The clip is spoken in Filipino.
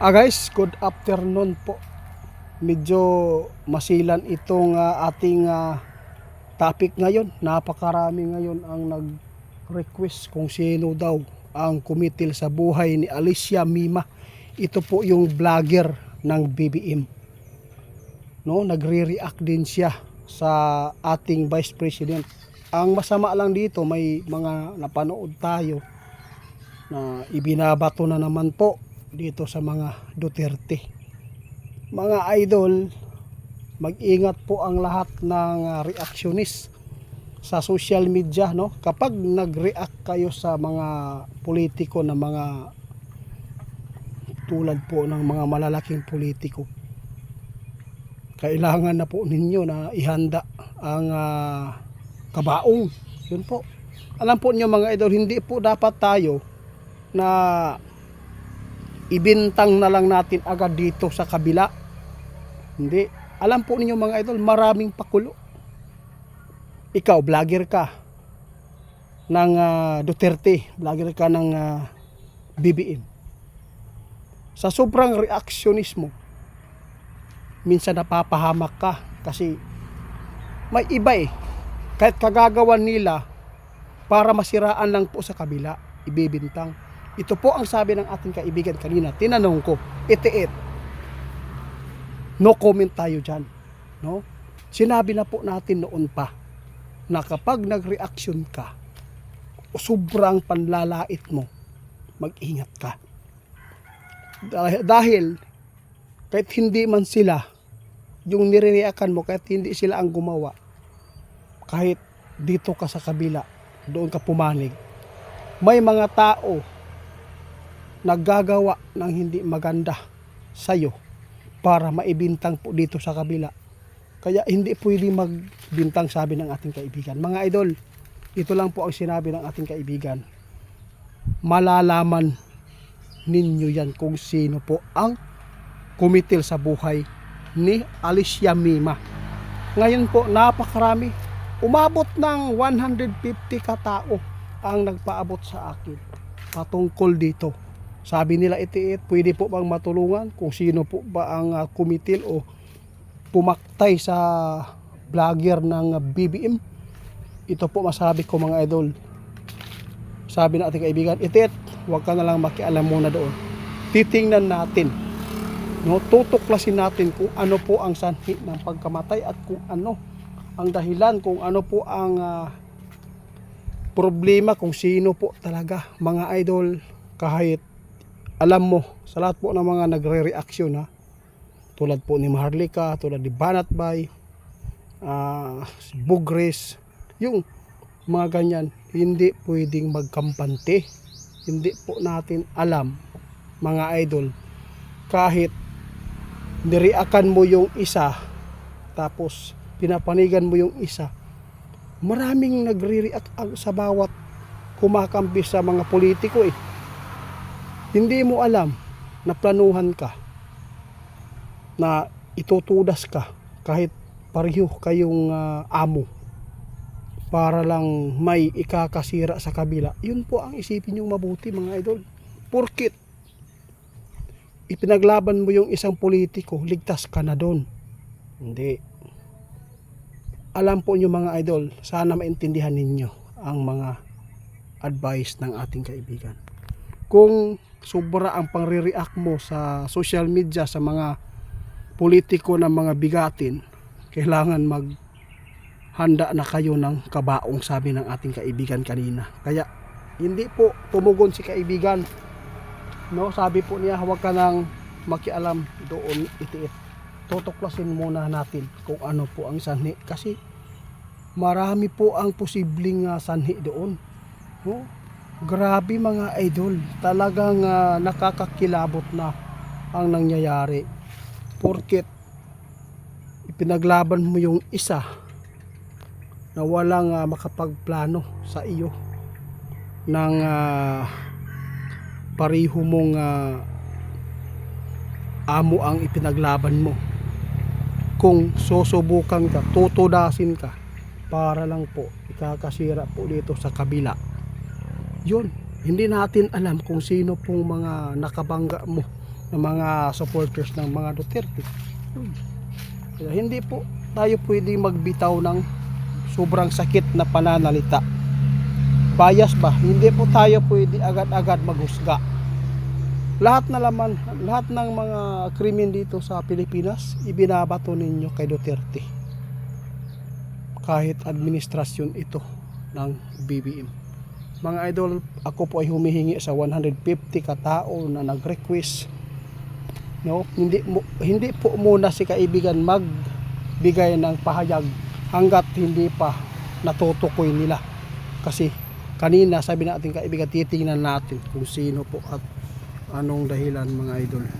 Guys, good afternoon po. Medyo masilan itong ating topic ngayon. Napakarami ngayon ang nag-request kung sino daw ang kumitil sa buhay ni Alicia Mima. Ito po yung vlogger ng BBM. No, nagre-react din siya sa ating Vice President. Ang masama lang dito, may mga napanood tayo na ibinabato na naman po dito sa mga Duterte. Mga idol, mag-ingat po ang lahat ng reactionist sa social media, no? Kapag nag-react kayo sa mga politiko na mga tulad po ng mga malalaking politiko, kailangan na po ninyo na ihanda ang kabaong. Yun po. Alam po niyo mga idol, hindi po dapat tayo na ibintang na lang natin agad dito sa kabila. Hindi. Alam po ninyo mga idol, maraming pakulo. Ikaw, vlogger ka ng Duterte, vlogger ka ng BBM. Sa sobrang reactionismo, minsan napapahamak ka kasi may iba kahit kagagawan nila para masiraan lang po sa kabila, ibibintang. Ito po ang sabi ng ating kaibigan kanina. Tinanong ko, itiit. No comment tayo dyan. No? Sinabi na po natin noon pa na kapag nag-reaction ka o sobrang panlalait mo, mag-ingat ka. Dahil kahit hindi man sila yung nire-reactan mo, kahit hindi sila ang gumawa, kahit dito ka sa kabila, doon ka pumanig, may mga tao naggagawa ng hindi maganda sa'yo para maibintang po dito sa kabila. Kaya hindi pwede magbintang, sabi ng ating kaibigan. Mga idol, ito lang po ang sinabi ng ating kaibigan. Malalaman ninyo yan kung sino po ang kumitil sa buhay ni Alicia Mima. Ngayon po, napakarami. Umabot ng 150 katao ang nagpaabot sa akin patungkol dito. Sabi nila, itiit, pwede po bang matulungan kung sino po ba ang kumitil o pumaktay sa vlogger ng BBM? Ito po masabi ko mga idol. Sabi na ating kaibigan, itiit, huwag ka na lang makialam muna doon. Titingnan natin, no, tutuklasin natin kung ano po ang sanhi ng pagkamatay at kung ano ang dahilan, kung ano po ang problema, kung sino po talaga mga idol. Kahit alam mo, sa lahat po ng mga nagre-reaction tulad po ni Maharlika, tulad ni Banatbay, Bugres, yung mga ganyan, hindi pwedeng magkampante. Hindi po natin alam mga idol, kahit nireakan mo yung isa tapos pinapanigan mo yung isa, maraming nagre-react sa bawat kumakampi sa mga politiko Hindi mo alam na planuhan ka, na itutudas ka kahit pareho kayong amo para lang may ikakasira sa kabila. Yun po ang isipin yung mabuti mga idol. Porkit ipinaglaban mo yung isang politiko, ligtas ka na doon. Hindi. Alam po nyo mga idol, sana maintindihan ninyo ang mga advice ng ating kaibigan. Kung sobra ang pangre-react mo sa social media sa mga politiko ng mga bigatin, kailangan maghanda na kayo ng kabaong, sabi ng ating kaibigan kanina. Kaya hindi po tumugon si kaibigan, no? Sabi po niya, huwag ka nang makialam doon, itiit. Tutuklasin muna natin kung ano po ang sanhi, kasi marami po ang posibleng sanhi doon, no? Grabe mga idol, talagang nakakakilabot na ang nangyayari. Porket ipinaglaban mo yung isa na walang makapagplano sa iyo ng pareho mong amo ang ipinaglaban mo. Kung susubukan ka, tutudasin ka para lang po ikakasira po dito sa kabila, yun, hindi natin alam kung sino pong mga nakabangga mo ng mga supporters ng mga Duterte. Kaya hindi po tayo pwedeng magbitaw ng sobrang sakit na pananalita. Bias ba? Hindi po tayo pwede agad-agad maghusga. Lahat ng mga krimen dito sa Pilipinas, ibinabato ninyo kay Duterte. Kahit administrasyon ito ng BBM. Mga idol, ako po ay humihingi sa 150 katao na nag-request. No, hindi po muna si kaibigan magbigay ng pahayag hanggat hindi pa natutukoy nila. Kasi kanina sabi natin kaibigan, titingnan natin kung sino po at anong dahilan mga idol.